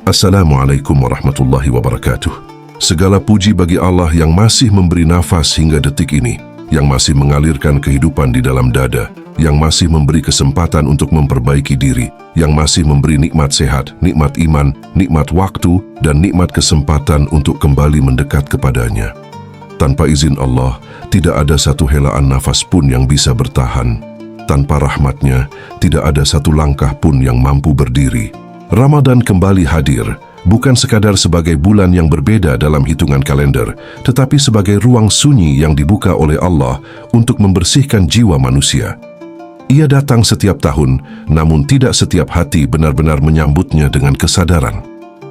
Assalamualaikum warahmatullahi wabarakatuh. Segala puji bagi Allah yang masih memberi nafas hingga detik ini, yang masih mengalirkan kehidupan di dalam dada, yang masih memberi kesempatan untuk memperbaiki diri, yang masih memberi nikmat sehat, nikmat iman, nikmat waktu, dan nikmat kesempatan untuk kembali mendekat kepadanya. Tanpa izin Allah, tidak ada satu helaan nafas pun yang bisa bertahan. Tanpa rahmatnya, tidak ada satu langkah pun yang mampu berdiri. Ramadan kembali hadir, bukan sekadar sebagai bulan yang berbeda dalam hitungan kalender, tetapi sebagai ruang sunyi yang dibuka oleh Allah untuk membersihkan jiwa manusia. Ia datang setiap tahun, namun tidak setiap hati benar-benar menyambutnya dengan kesadaran.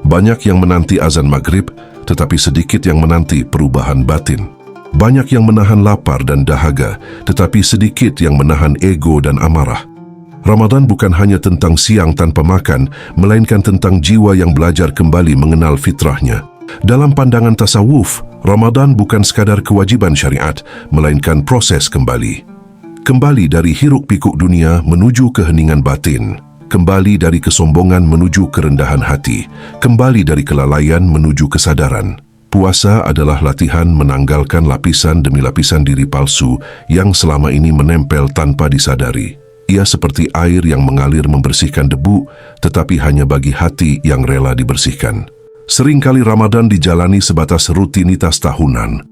Banyak yang menanti azan maghrib, tetapi sedikit yang menanti perubahan batin. Banyak yang menahan lapar dan dahaga, tetapi sedikit yang menahan ego dan amarah. Ramadan bukan hanya tentang siang tanpa makan, melainkan tentang jiwa yang belajar kembali mengenal fitrahnya. Dalam pandangan tasawuf, Ramadan bukan sekadar kewajiban syariat, melainkan proses kembali. Kembali dari hiruk-pikuk dunia menuju keheningan batin. Kembali dari kesombongan menuju kerendahan hati. Kembali dari kelalaian menuju kesadaran. Puasa adalah latihan menanggalkan lapisan demi lapisan diri palsu yang selama ini menempel tanpa disadari. Ia seperti air yang mengalir membersihkan debu, tetapi hanya bagi hati yang rela dibersihkan. Seringkali Ramadan dijalani sebatas rutinitas tahunan.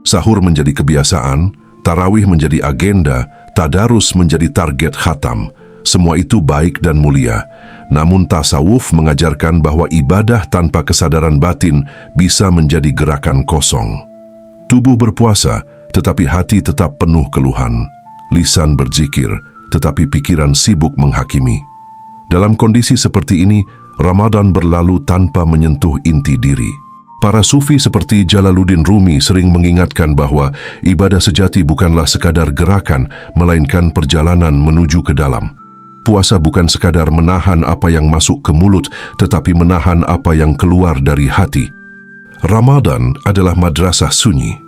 Sahur menjadi kebiasaan, tarawih menjadi agenda, tadarus menjadi target khatam. Semua itu baik dan mulia. Namun tasawuf mengajarkan bahwa ibadah tanpa kesadaran batin bisa menjadi gerakan kosong. Tubuh berpuasa, tetapi hati tetap penuh keluhan. Lisan berzikir, tetapi pikiran sibuk menghakimi. Dalam kondisi seperti ini, Ramadan berlalu tanpa menyentuh inti diri. Para sufi seperti Jalaluddin Rumi sering mengingatkan bahwa ibadah sejati bukanlah sekadar gerakan, melainkan perjalanan menuju ke dalam. Puasa bukan sekadar menahan apa yang masuk ke mulut, tetapi menahan apa yang keluar dari hati. Ramadan adalah madrasah sunyi.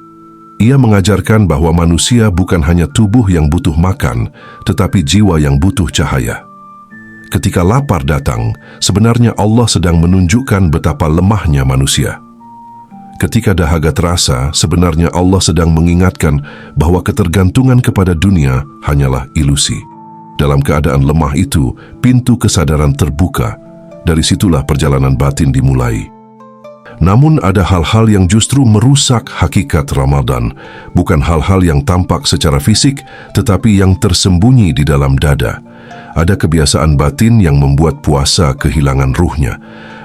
Ia mengajarkan bahwa manusia bukan hanya tubuh yang butuh makan, tetapi jiwa yang butuh cahaya. Ketika lapar datang, sebenarnya Allah sedang menunjukkan betapa lemahnya manusia. Ketika dahaga terasa, sebenarnya Allah sedang mengingatkan bahwa ketergantungan kepada dunia hanyalah ilusi. Dalam keadaan lemah itu, pintu kesadaran terbuka. Dari situlah perjalanan batin dimulai. Namun ada hal-hal yang justru merusak hakikat Ramadan, bukan hal-hal yang tampak secara fisik, tetapi yang tersembunyi di dalam dada. Ada kebiasaan batin yang membuat puasa kehilangan ruhnya.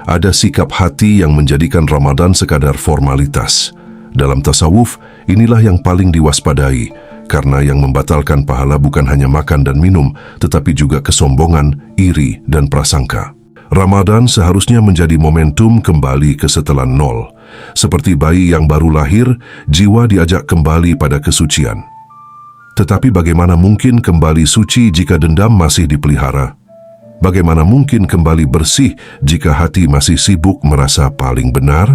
Ada sikap hati yang menjadikan Ramadan sekadar formalitas. Dalam tasawuf, inilah yang paling diwaspadai, karena yang membatalkan pahala bukan hanya makan dan minum, tetapi juga kesombongan, iri, dan prasangka. Ramadan seharusnya menjadi momentum kembali ke setelan nol. Seperti bayi yang baru lahir, jiwa diajak kembali pada kesucian. Tetapi bagaimana mungkin kembali suci jika dendam masih dipelihara? Bagaimana mungkin kembali bersih jika hati masih sibuk merasa paling benar?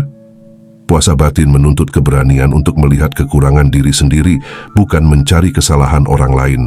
Puasa batin menuntut keberanian untuk melihat kekurangan diri sendiri, bukan mencari kesalahan orang lain.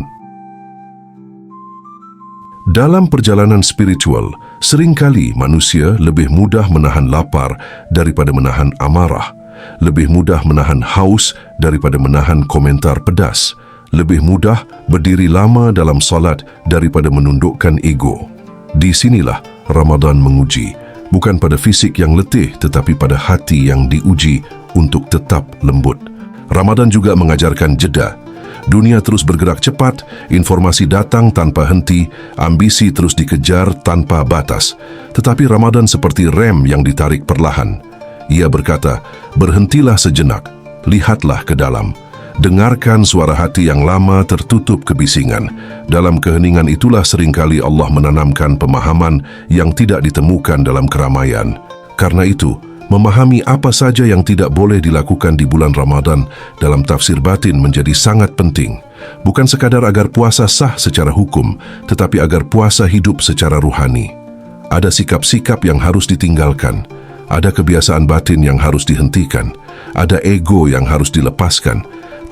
Dalam perjalanan spiritual, seringkali manusia lebih mudah menahan lapar daripada menahan amarah, lebih mudah menahan haus daripada menahan komentar pedas, lebih mudah berdiri lama dalam salat daripada menundukkan ego. Di sinilah Ramadan menguji, bukan pada fisik yang letih tetapi pada hati yang diuji untuk tetap lembut. Ramadan juga mengajarkan jeda. Dunia terus bergerak cepat, informasi datang tanpa henti, ambisi terus dikejar tanpa batas. Tetapi Ramadan seperti rem yang ditarik perlahan. Ia berkata, berhentilah sejenak, lihatlah ke dalam. Dengarkan suara hati yang lama tertutup kebisingan. Dalam keheningan itulah seringkali Allah menanamkan pemahaman yang tidak ditemukan dalam keramaian. Karena itu, memahami apa saja yang tidak boleh dilakukan di bulan Ramadan dalam tafsir batin menjadi sangat penting. Bukan sekadar agar puasa sah secara hukum, tetapi agar puasa hidup secara ruhani. Ada sikap-sikap yang harus ditinggalkan. Ada kebiasaan batin yang harus dihentikan. Ada ego yang harus dilepaskan.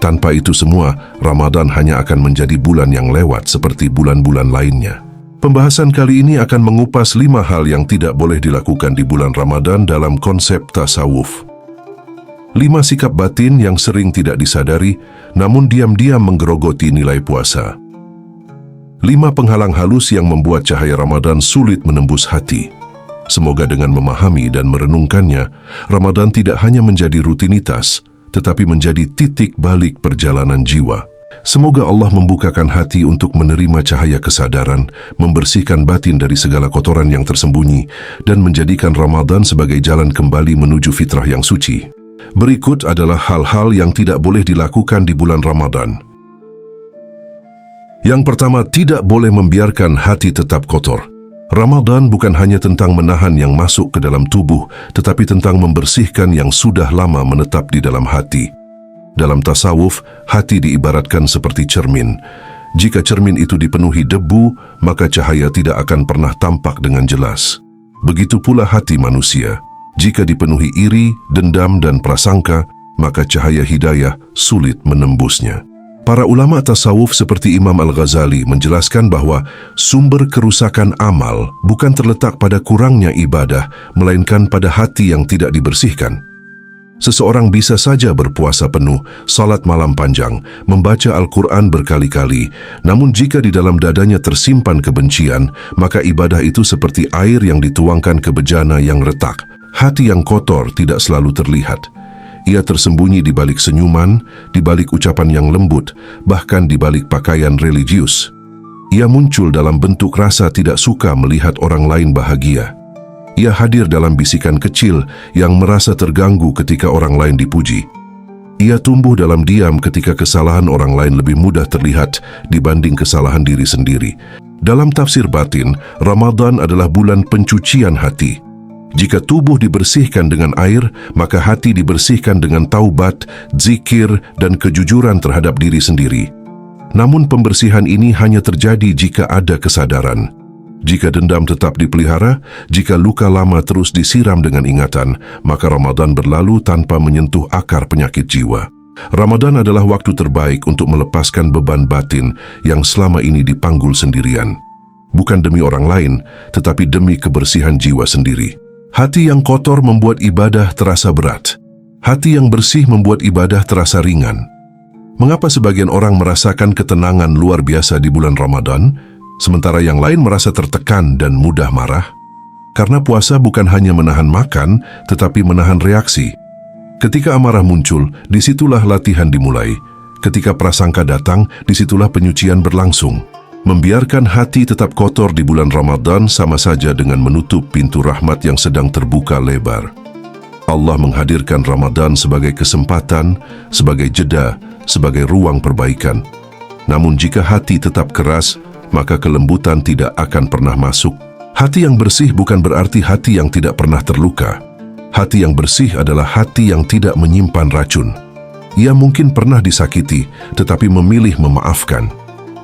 Tanpa itu semua, Ramadan hanya akan menjadi bulan yang lewat seperti bulan-bulan lainnya. Pembahasan kali ini akan mengupas 5 hal yang tidak boleh dilakukan di bulan Ramadan dalam konsep tasawuf. 5 sikap batin yang sering tidak disadari, namun diam-diam menggerogoti nilai puasa. 5 penghalang halus yang membuat cahaya Ramadan sulit menembus hati. Semoga dengan memahami dan merenungkannya, Ramadan tidak hanya menjadi rutinitas, tetapi menjadi titik balik perjalanan jiwa. Semoga Allah membukakan hati untuk menerima cahaya kesadaran, membersihkan batin dari segala kotoran yang tersembunyi, dan menjadikan Ramadan sebagai jalan kembali menuju fitrah yang suci. Berikut adalah hal-hal yang tidak boleh dilakukan di bulan Ramadan. Yang pertama, tidak boleh membiarkan hati tetap kotor. Ramadan bukan hanya tentang menahan yang masuk ke dalam tubuh, tetapi tentang membersihkan yang sudah lama menetap di dalam hati. Dalam tasawuf, hati diibaratkan seperti cermin. Jika cermin itu dipenuhi debu, maka cahaya tidak akan pernah tampak dengan jelas. Begitu pula hati manusia. Jika dipenuhi iri, dendam, dan prasangka, maka cahaya hidayah sulit menembusnya. Para ulama tasawuf seperti Imam Al-Ghazali menjelaskan bahwa sumber kerusakan amal bukan terletak pada kurangnya ibadah, melainkan pada hati yang tidak dibersihkan. Seseorang bisa saja berpuasa penuh, salat malam panjang, membaca Al-Quran berkali-kali, namun jika di dalam dadanya tersimpan kebencian, maka ibadah itu seperti air yang dituangkan ke bejana yang retak. Hati yang kotor tidak selalu terlihat. Ia tersembunyi di balik senyuman, di balik ucapan yang lembut, bahkan di balik pakaian religius. Ia muncul dalam bentuk rasa tidak suka melihat orang lain bahagia. Ia hadir dalam bisikan kecil yang merasa terganggu ketika orang lain dipuji. Ia tumbuh dalam diam ketika kesalahan orang lain lebih mudah terlihat dibanding kesalahan diri sendiri. Dalam tafsir batin, Ramadan adalah bulan pencucian hati. Jika tubuh dibersihkan dengan air, maka hati dibersihkan dengan taubat, zikir, dan kejujuran terhadap diri sendiri. Namun pembersihan ini hanya terjadi jika ada kesadaran. Jika dendam tetap dipelihara, jika luka lama terus disiram dengan ingatan, maka Ramadan berlalu tanpa menyentuh akar penyakit jiwa. Ramadan adalah waktu terbaik untuk melepaskan beban batin yang selama ini dipanggul sendirian. Bukan demi orang lain, tetapi demi kebersihan jiwa sendiri. Hati yang kotor membuat ibadah terasa berat. Hati yang bersih membuat ibadah terasa ringan. Mengapa sebagian orang merasakan ketenangan luar biasa di bulan Ramadan, sementara yang lain merasa tertekan dan mudah marah? Karena puasa bukan hanya menahan makan, tetapi menahan reaksi. Ketika amarah muncul, disitulah latihan dimulai. Ketika prasangka datang, disitulah penyucian berlangsung. Membiarkan hati tetap kotor di bulan Ramadan sama saja dengan menutup pintu rahmat yang sedang terbuka lebar. Allah menghadirkan Ramadan sebagai kesempatan, sebagai jeda, sebagai ruang perbaikan. Namun jika hati tetap keras, maka kelembutan tidak akan pernah masuk. Hati yang bersih bukan berarti hati yang tidak pernah terluka. Hati yang bersih adalah hati yang tidak menyimpan racun. Ia mungkin pernah disakiti, tetapi memilih memaafkan.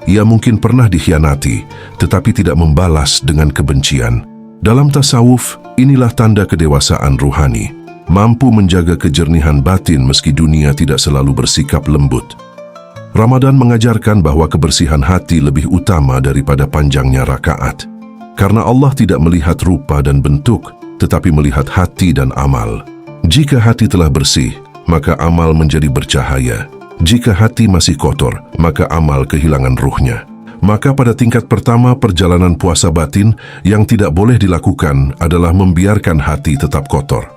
Ia mungkin pernah dikhianati, tetapi tidak membalas dengan kebencian. Dalam tasawuf, inilah tanda kedewasaan ruhani. Mampu menjaga kejernihan batin meski dunia tidak selalu bersikap lembut. Ramadan mengajarkan bahwa kebersihan hati lebih utama daripada panjangnya rakaat. Karena Allah tidak melihat rupa dan bentuk, tetapi melihat hati dan amal. Jika hati telah bersih, maka amal menjadi bercahaya. Jika hati masih kotor, maka amal kehilangan ruhnya. Maka pada tingkat pertama perjalanan puasa batin, yang tidak boleh dilakukan adalah membiarkan hati tetap kotor.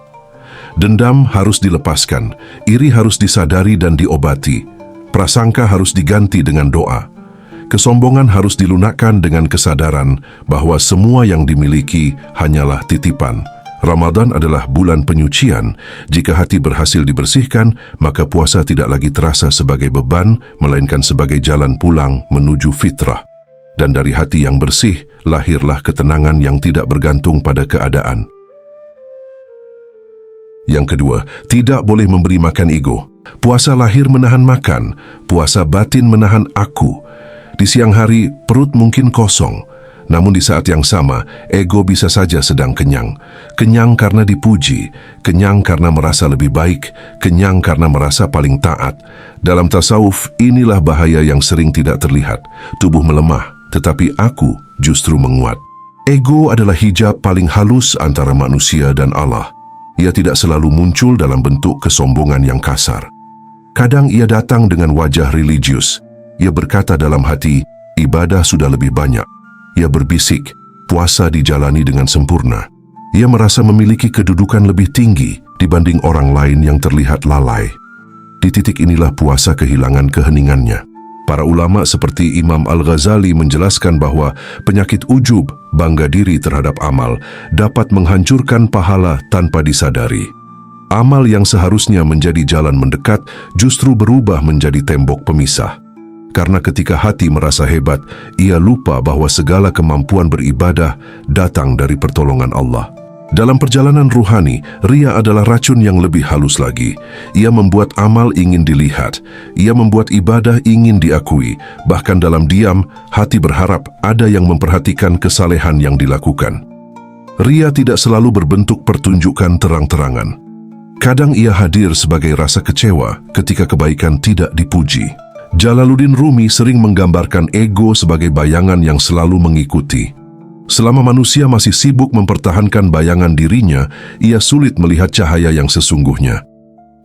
Dendam harus dilepaskan, iri harus disadari dan diobati. Prasangka harus diganti dengan doa. Kesombongan harus dilunakkan dengan kesadaran bahwa semua yang dimiliki hanyalah titipan. Ramadan adalah bulan penyucian. Jika hati berhasil dibersihkan, maka puasa tidak lagi terasa sebagai beban, melainkan sebagai jalan pulang menuju fitrah. Dan dari hati yang bersih, lahirlah ketenangan yang tidak bergantung pada keadaan. Yang kedua, tidak boleh memberi makan ego. Puasa lahir menahan makan, puasa batin menahan aku. Di siang hari, perut mungkin kosong. Namun di saat yang sama, ego bisa saja sedang kenyang. Kenyang karena dipuji, kenyang karena merasa lebih baik, kenyang karena merasa paling taat. Dalam tasawuf, inilah bahaya yang sering tidak terlihat. Tubuh melemah, tetapi aku justru menguat. Ego adalah hijab paling halus antara manusia dan Allah. Ia tidak selalu muncul dalam bentuk kesombongan yang kasar. Kadang ia datang dengan wajah religius. Ia berkata dalam hati, ibadah sudah lebih banyak. Ia berbisik, puasa dijalani dengan sempurna. Ia merasa memiliki kedudukan lebih tinggi dibanding orang lain yang terlihat lalai. Di titik inilah puasa kehilangan keheningannya. Para ulama seperti Imam Al-Ghazali menjelaskan bahwa penyakit ujub, bangga diri terhadap amal, dapat menghancurkan pahala tanpa disadari. Amal yang seharusnya menjadi jalan mendekat justru berubah menjadi tembok pemisah. Karena ketika hati merasa hebat, ia lupa bahwa segala kemampuan beribadah datang dari pertolongan Allah. Dalam perjalanan ruhani, ria adalah racun yang lebih halus lagi. Ia membuat amal ingin dilihat. Ia membuat ibadah ingin diakui. Bahkan dalam diam, hati berharap ada yang memperhatikan kesalehan yang dilakukan. Ria tidak selalu berbentuk pertunjukan terang-terangan. Kadang ia hadir sebagai rasa kecewa ketika kebaikan tidak dipuji. Jalaluddin Rumi sering menggambarkan ego sebagai bayangan yang selalu mengikuti. Selama manusia masih sibuk mempertahankan bayangan dirinya, ia sulit melihat cahaya yang sesungguhnya.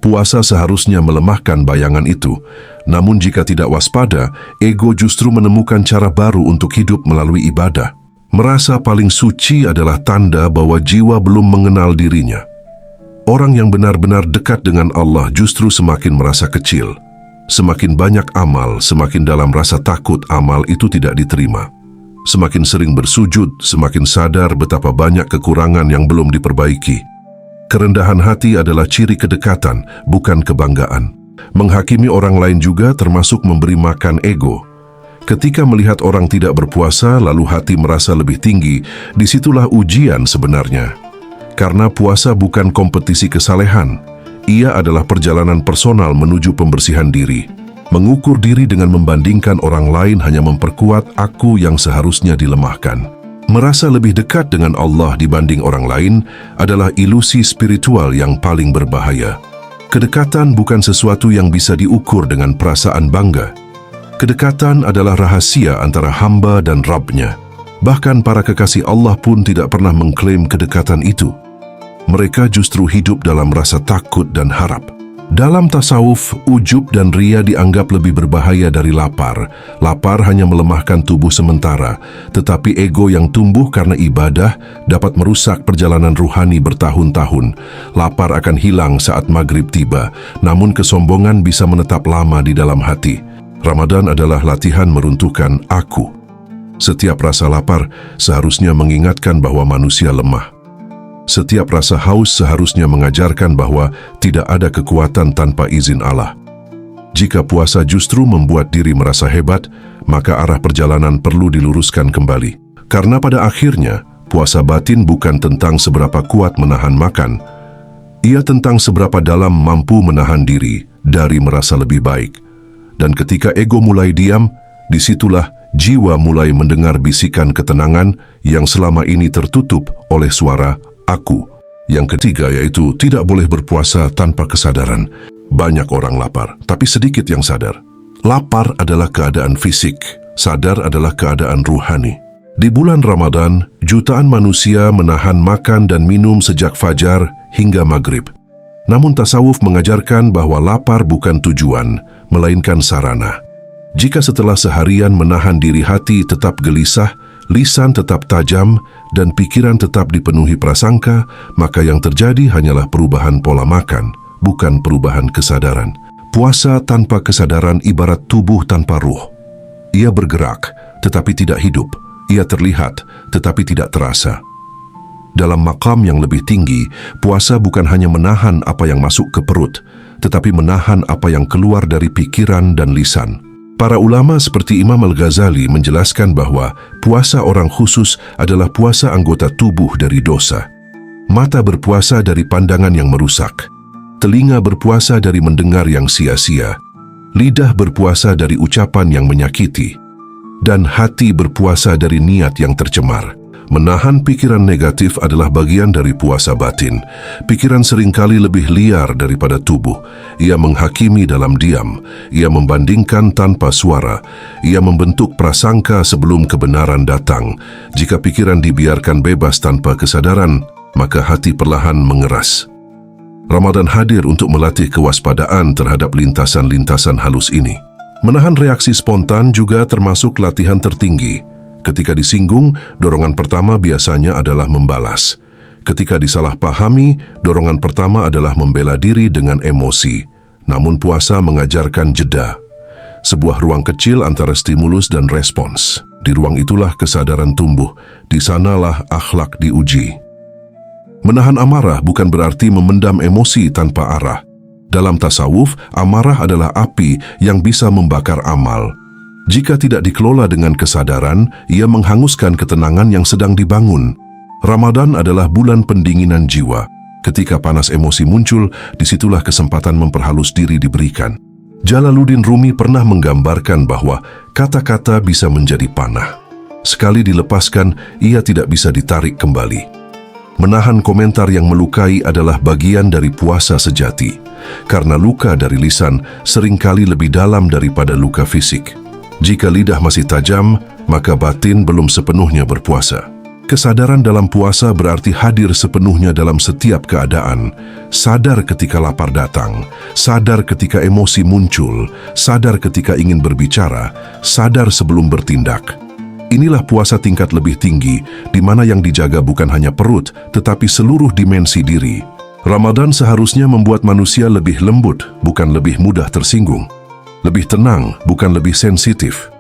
Puasa seharusnya melemahkan bayangan itu, namun jika tidak waspada, ego justru menemukan cara baru untuk hidup melalui ibadah. Merasa paling suci adalah tanda bahwa jiwa belum mengenal dirinya. Orang yang benar-benar dekat dengan Allah justru semakin merasa kecil. Semakin banyak amal, semakin dalam rasa takut amal itu tidak diterima. Semakin sering bersujud, semakin sadar betapa banyak kekurangan yang belum diperbaiki. Kerendahan hati adalah ciri kedekatan, bukan kebanggaan. Menghakimi orang lain juga termasuk memberi makan ego. Ketika melihat orang tidak berpuasa lalu hati merasa lebih tinggi, disitulah ujian sebenarnya. Karena puasa bukan kompetisi kesalehan, ia adalah perjalanan personal menuju pembersihan diri. Mengukur diri dengan membandingkan orang lain hanya memperkuat aku yang seharusnya dilemahkan. Merasa lebih dekat dengan Allah dibanding orang lain adalah ilusi spiritual yang paling berbahaya. Kedekatan bukan sesuatu yang bisa diukur dengan perasaan bangga. Kedekatan adalah rahasia antara hamba dan Rabb-Nya. Bahkan para kekasih Allah pun tidak pernah mengklaim kedekatan itu. Mereka justru hidup dalam rasa takut dan harap. Dalam tasawuf, ujub dan ria dianggap lebih berbahaya dari lapar. Lapar hanya melemahkan tubuh sementara, tetapi ego yang tumbuh karena ibadah dapat merusak perjalanan ruhani bertahun-tahun. Lapar akan hilang saat maghrib tiba, namun kesombongan bisa menetap lama di dalam hati. Ramadan adalah latihan meruntuhkan aku. Setiap rasa lapar seharusnya mengingatkan bahwa manusia lemah. Setiap rasa haus seharusnya mengajarkan bahwa tidak ada kekuatan tanpa izin Allah. Jika puasa justru membuat diri merasa hebat, maka arah perjalanan perlu diluruskan kembali. Karena pada akhirnya, puasa batin bukan tentang seberapa kuat menahan makan. Ia tentang seberapa dalam mampu menahan diri dari merasa lebih baik. Dan ketika ego mulai diam, disitulah jiwa mulai mendengar bisikan ketenangan yang selama ini tertutup oleh suara aku. Yang ketiga yaitu tidak boleh berpuasa tanpa kesadaran. Banyak orang lapar, tapi sedikit yang sadar. Lapar adalah keadaan fisik, sadar adalah keadaan ruhani. Di bulan Ramadan, jutaan manusia menahan makan dan minum sejak fajar hingga maghrib. Namun tasawuf mengajarkan bahwa lapar bukan tujuan, melainkan sarana. Jika setelah seharian menahan diri hati tetap gelisah, lisan tetap tajam, dan pikiran tetap dipenuhi prasangka, maka yang terjadi hanyalah perubahan pola makan, bukan perubahan kesadaran. Puasa tanpa kesadaran ibarat tubuh tanpa ruh. Ia bergerak, tetapi tidak hidup. Ia terlihat, tetapi tidak terasa. Dalam makam yang lebih tinggi, puasa bukan hanya menahan apa yang masuk ke perut, tetapi menahan apa yang keluar dari pikiran dan lisan. Para ulama seperti Imam Al-Ghazali menjelaskan bahwa puasa orang khusus adalah puasa anggota tubuh dari dosa. Mata berpuasa dari pandangan yang merusak. Telinga berpuasa dari mendengar yang sia-sia. Lidah berpuasa dari ucapan yang menyakiti. dan hati berpuasa dari niat yang tercemar. Menahan pikiran negatif adalah bagian dari puasa batin. Pikiran seringkali lebih liar daripada tubuh. Ia menghakimi dalam diam. Ia membandingkan tanpa suara. Ia membentuk prasangka sebelum kebenaran datang. Jika pikiran dibiarkan bebas tanpa kesadaran, maka hati perlahan mengeras. Ramadan hadir untuk melatih kewaspadaan terhadap lintasan-lintasan halus ini. Menahan reaksi spontan juga termasuk latihan tertinggi. Ketika disinggung, dorongan pertama biasanya adalah membalas. Ketika disalahpahami, dorongan pertama adalah membela diri dengan emosi. Namun puasa mengajarkan jeda. Sebuah ruang kecil antara stimulus dan respons. Di ruang itulah kesadaran tumbuh. Di sanalah akhlak diuji. Menahan amarah bukan berarti memendam emosi tanpa arah. Dalam tasawuf, amarah adalah api yang bisa membakar amal. Jika tidak dikelola dengan kesadaran, ia menghanguskan ketenangan yang sedang dibangun. Ramadan adalah bulan pendinginan jiwa. Ketika panas emosi muncul, disitulah kesempatan memperhalus diri diberikan. Jalaluddin Rumi pernah menggambarkan bahwa kata-kata bisa menjadi panah. Sekali dilepaskan, ia tidak bisa ditarik kembali. Menahan komentar yang melukai adalah bagian dari puasa sejati. Karena luka dari lisan seringkali lebih dalam daripada luka fisik. Jika lidah masih tajam, maka batin belum sepenuhnya berpuasa. Kesadaran dalam puasa berarti hadir sepenuhnya dalam setiap keadaan. Sadar ketika lapar datang, sadar ketika emosi muncul, sadar ketika ingin berbicara, sadar sebelum bertindak. Inilah puasa tingkat lebih tinggi, di mana yang dijaga bukan hanya perut, tetapi seluruh dimensi diri. Ramadan seharusnya membuat manusia lebih lembut, bukan lebih mudah tersinggung. Lebih tenang, bukan lebih sensitif.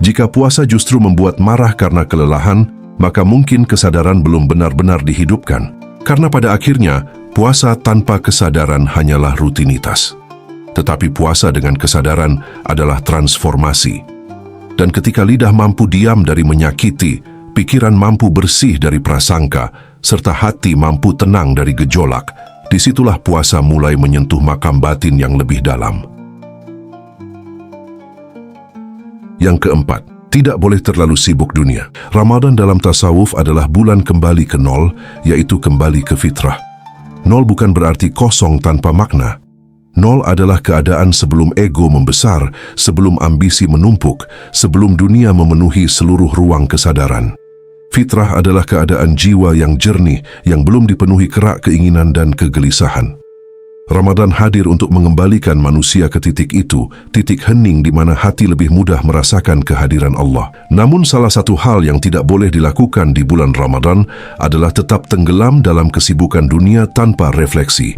Jika puasa justru membuat marah karena kelelahan, maka mungkin kesadaran belum benar-benar dihidupkan. Karena pada akhirnya, puasa tanpa kesadaran hanyalah rutinitas. Tetapi puasa dengan kesadaran adalah transformasi. Dan ketika lidah mampu diam dari menyakiti, pikiran mampu bersih dari prasangka, serta hati mampu tenang dari gejolak, disitulah puasa mulai menyentuh makam batin yang lebih dalam. Yang keempat, tidak boleh terlalu sibuk dunia. Ramadan dalam tasawuf adalah bulan kembali ke nol, yaitu kembali ke fitrah. Nol bukan berarti kosong tanpa makna. Nol adalah keadaan sebelum ego membesar, sebelum ambisi menumpuk, sebelum dunia memenuhi seluruh ruang kesadaran. Fitrah adalah keadaan jiwa yang jernih, yang belum dipenuhi kerak keinginan dan kegelisahan. Ramadan hadir untuk mengembalikan manusia ke titik itu, titik hening di mana hati lebih mudah merasakan kehadiran Allah. Namun salah satu hal yang tidak boleh dilakukan di bulan Ramadan adalah tetap tenggelam dalam kesibukan dunia tanpa refleksi.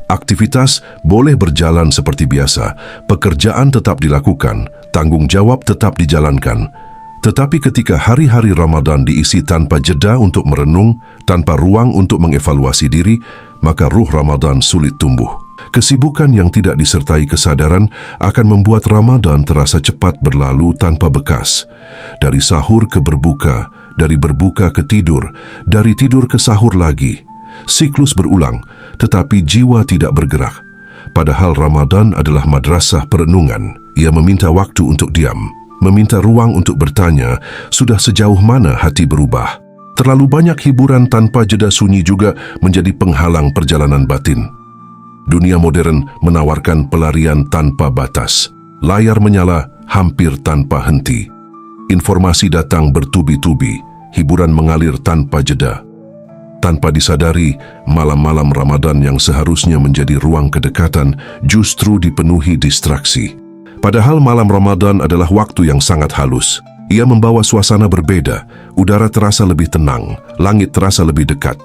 Aktivitas boleh berjalan seperti biasa, pekerjaan tetap dilakukan, tanggung jawab tetap dijalankan. Tetapi ketika hari-hari Ramadan diisi tanpa jeda untuk merenung, tanpa ruang untuk mengevaluasi diri, maka ruh Ramadan sulit tumbuh. Kesibukan yang tidak disertai kesadaran akan membuat Ramadan terasa cepat berlalu tanpa bekas. Dari sahur ke berbuka, dari berbuka ke tidur, dari tidur ke sahur lagi. Siklus berulang, tetapi jiwa tidak bergerak. Padahal Ramadan adalah madrasah perenungan. Ia meminta waktu untuk diam, meminta ruang untuk bertanya, sudah sejauh mana hati berubah. Terlalu banyak hiburan tanpa jeda sunyi juga menjadi penghalang perjalanan batin. Dunia modern menawarkan pelarian tanpa batas. Layar menyala hampir tanpa henti. Informasi datang bertubi-tubi, hiburan mengalir tanpa jeda. Tanpa disadari, malam-malam Ramadan yang seharusnya menjadi ruang kedekatan justru dipenuhi distraksi. Padahal malam Ramadan adalah waktu yang sangat halus. Ia membawa suasana berbeda, udara terasa lebih tenang, langit terasa lebih dekat.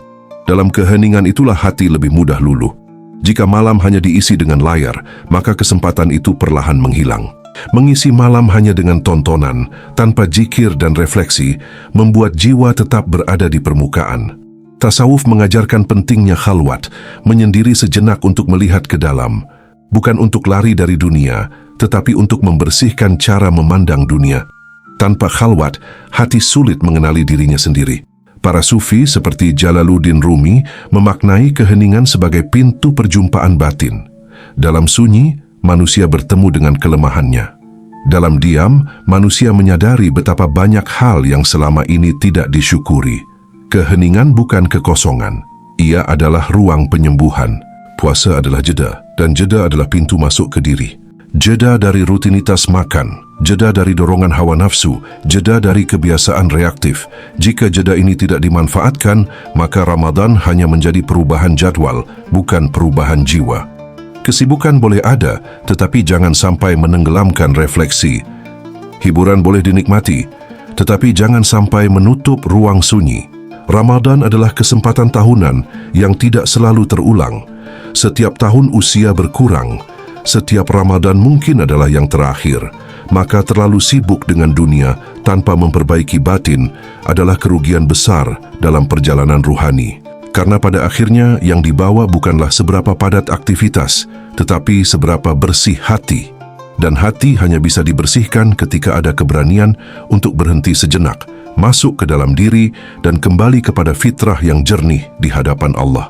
Dalam keheningan itulah hati lebih mudah luluh. Jika malam hanya diisi dengan layar, maka kesempatan itu perlahan menghilang. Mengisi malam hanya dengan tontonan, tanpa zikir dan refleksi, membuat jiwa tetap berada di permukaan. Tasawuf mengajarkan pentingnya khalwat, menyendiri sejenak untuk melihat ke dalam. Bukan untuk lari dari dunia, tetapi untuk membersihkan cara memandang dunia. Tanpa khalwat, hati sulit mengenali dirinya sendiri. Para sufi seperti Jalaluddin Rumi memaknai keheningan sebagai pintu perjumpaan batin. Dalam sunyi, manusia bertemu dengan kelemahannya. Dalam diam, manusia menyadari betapa banyak hal yang selama ini tidak disyukuri. Keheningan bukan kekosongan. Ia adalah ruang penyembuhan. Puasa adalah jeda, dan jeda adalah pintu masuk ke diri. Jeda dari rutinitas makan, jeda dari dorongan hawa nafsu, jeda dari kebiasaan reaktif. Jika jeda ini tidak dimanfaatkan, maka Ramadan hanya menjadi perubahan jadwal, bukan perubahan jiwa. Kesibukan boleh ada, tetapi jangan sampai menenggelamkan refleksi. Hiburan boleh dinikmati, tetapi jangan sampai menutup ruang sunyi. Ramadan adalah kesempatan tahunan yang tidak selalu terulang. Setiap tahun usia berkurang. Setiap Ramadan mungkin adalah yang terakhir. Maka terlalu sibuk dengan dunia tanpa memperbaiki batin adalah kerugian besar dalam perjalanan ruhani. Karena pada akhirnya yang dibawa bukanlah seberapa padat aktivitas, tetapi seberapa bersih hati. Dan hati hanya bisa dibersihkan ketika ada keberanian untuk berhenti sejenak, masuk ke dalam diri dan kembali kepada fitrah yang jernih di hadapan Allah.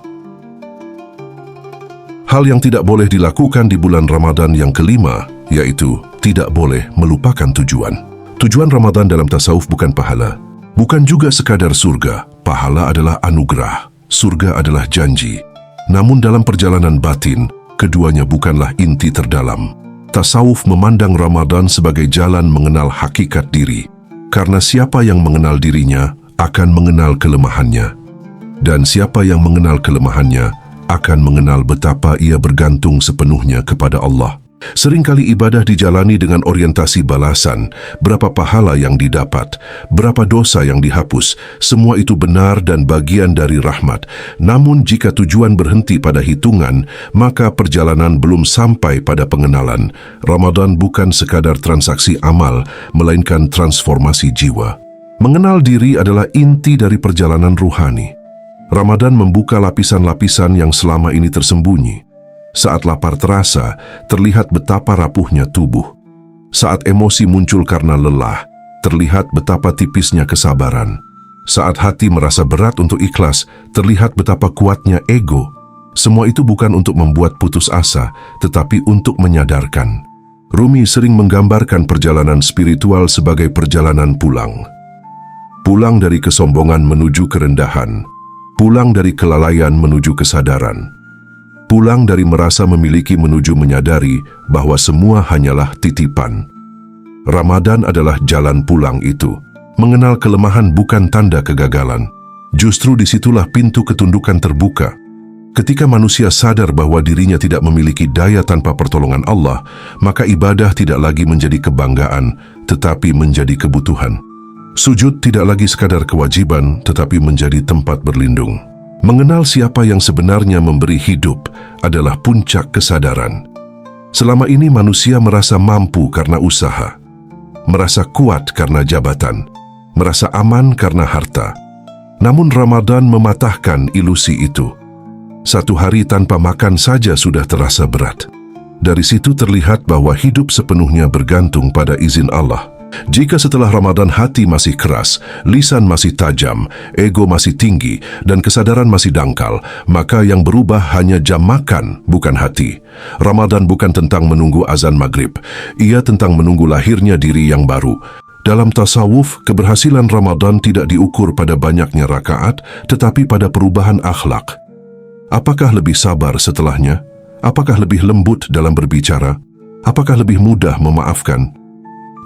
Hal yang tidak boleh dilakukan di bulan Ramadan yang kelima, yaitu tidak boleh melupakan tujuan. Tujuan Ramadan dalam tasawuf bukan pahala, bukan juga sekadar surga. Pahala adalah anugerah, surga adalah janji. Namun dalam perjalanan batin, keduanya bukanlah inti terdalam. Tasawuf memandang Ramadan sebagai jalan mengenal hakikat diri, karena siapa yang mengenal dirinya akan mengenal kelemahannya. Dan siapa yang mengenal kelemahannya akan mengenal betapa ia bergantung sepenuhnya kepada Allah. Seringkali ibadah dijalani dengan orientasi balasan, berapa pahala yang didapat, berapa dosa yang dihapus, semua itu benar dan bagian dari rahmat. Namun jika tujuan berhenti pada hitungan, maka perjalanan belum sampai pada pengenalan. Ramadan bukan sekadar transaksi amal, melainkan transformasi jiwa. Mengenal diri adalah inti dari perjalanan ruhani. Ramadan membuka lapisan-lapisan yang selama ini tersembunyi. Saat lapar terasa, terlihat betapa rapuhnya tubuh. Saat emosi muncul karena lelah, terlihat betapa tipisnya kesabaran. Saat hati merasa berat untuk ikhlas, terlihat betapa kuatnya ego. Semua itu bukan untuk membuat putus asa, tetapi untuk menyadarkan. Rumi sering menggambarkan perjalanan spiritual sebagai perjalanan pulang. Pulang dari kesombongan menuju kerendahan. Pulang dari kelalaian menuju kesadaran. Pulang dari merasa memiliki menuju menyadari bahwa semua hanyalah titipan. Ramadan adalah jalan pulang itu. Mengenal kelemahan bukan tanda kegagalan. Justru disitulah pintu ketundukan terbuka. Ketika manusia sadar bahwa dirinya tidak memiliki daya tanpa pertolongan Allah, maka ibadah tidak lagi menjadi kebanggaan, tetapi menjadi kebutuhan. Sujud tidak lagi sekadar kewajiban, tetapi menjadi tempat berlindung. Mengenal siapa yang sebenarnya memberi hidup adalah puncak kesadaran. Selama ini manusia merasa mampu karena usaha, merasa kuat karena jabatan, merasa aman karena harta. Namun Ramadan mematahkan ilusi itu. Satu hari tanpa makan saja sudah terasa berat. Dari situ terlihat bahwa hidup sepenuhnya bergantung pada izin Allah. Jika setelah Ramadan hati masih keras, lisan masih tajam, ego masih tinggi, dan kesadaran masih dangkal, maka yang berubah hanya jam makan, bukan hati. Ramadan bukan tentang menunggu azan maghrib, ia tentang menunggu lahirnya diri yang baru. Dalam tasawuf, keberhasilan Ramadan tidak diukur pada banyaknya rakaat, tetapi pada perubahan akhlak. Apakah lebih sabar setelahnya? Apakah lebih lembut dalam berbicara? Apakah lebih mudah memaafkan?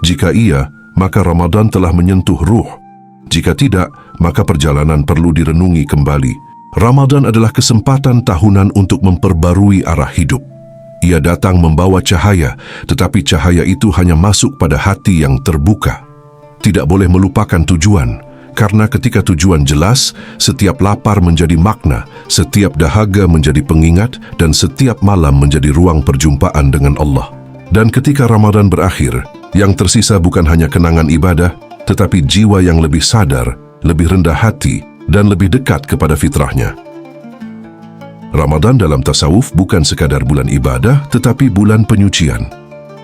Jika iya, maka Ramadan telah menyentuh ruh. Jika tidak, maka perjalanan perlu direnungi kembali. Ramadan adalah kesempatan tahunan untuk memperbarui arah hidup. Ia datang membawa cahaya, tetapi cahaya itu hanya masuk pada hati yang terbuka. Tidak boleh melupakan tujuan, karena ketika tujuan jelas, setiap lapar menjadi makna, setiap dahaga menjadi pengingat, dan setiap malam menjadi ruang perjumpaan dengan Allah. Dan ketika Ramadan berakhir, yang tersisa bukan hanya kenangan ibadah, tetapi jiwa yang lebih sadar, lebih rendah hati, dan lebih dekat kepada fitrahnya. Ramadan dalam tasawuf bukan sekadar bulan ibadah, tetapi bulan penyucian.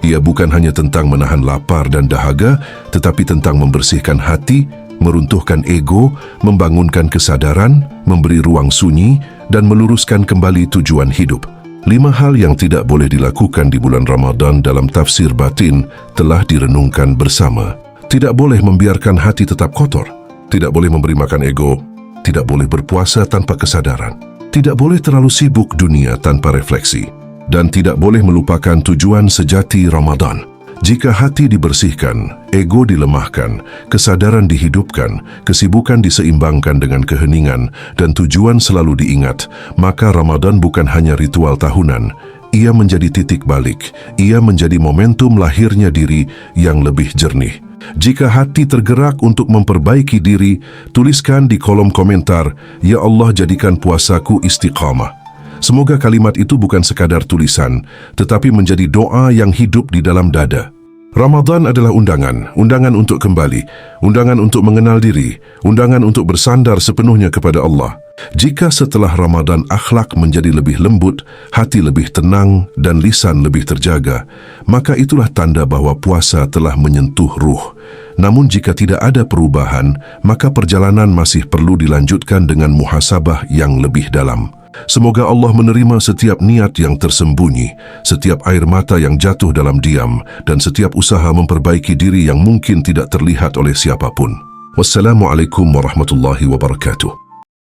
Ia bukan hanya tentang menahan lapar dan dahaga, tetapi tentang membersihkan hati, meruntuhkan ego, membangunkan kesadaran, memberi ruang sunyi, dan meluruskan kembali tujuan hidup. 5 hal yang tidak boleh dilakukan di bulan Ramadan dalam tafsir batin telah direnungkan bersama. Tidak boleh membiarkan hati tetap kotor, tidak boleh memberi makan ego, tidak boleh berpuasa tanpa kesadaran, tidak boleh terlalu sibuk dunia tanpa refleksi, dan tidak boleh melupakan tujuan sejati Ramadan. Jika hati dibersihkan, ego dilemahkan, kesadaran dihidupkan, kesibukan diseimbangkan dengan keheningan, dan tujuan selalu diingat, maka Ramadan bukan hanya ritual tahunan, ia menjadi titik balik, ia menjadi momentum lahirnya diri yang lebih jernih. Jika hati tergerak untuk memperbaiki diri, tuliskan di kolom komentar, "Ya Allah, jadikan puasaku istiqamah." Semoga kalimat itu bukan sekadar tulisan, tetapi menjadi doa yang hidup di dalam dada. Ramadan adalah undangan untuk kembali, undangan untuk mengenal diri, undangan untuk bersandar sepenuhnya kepada Allah. Jika setelah Ramadan akhlak menjadi lebih lembut, hati lebih tenang, dan lisan lebih terjaga, maka itulah tanda bahwa puasa telah menyentuh ruh. Namun jika tidak ada perubahan, maka perjalanan masih perlu dilanjutkan dengan muhasabah yang lebih dalam. Semoga Allah menerima setiap niat yang tersembunyi, setiap air mata yang jatuh dalam diam, dan setiap usaha memperbaiki diri yang mungkin tidak terlihat oleh siapapun. Wassalamualaikum warahmatullahi wabarakatuh.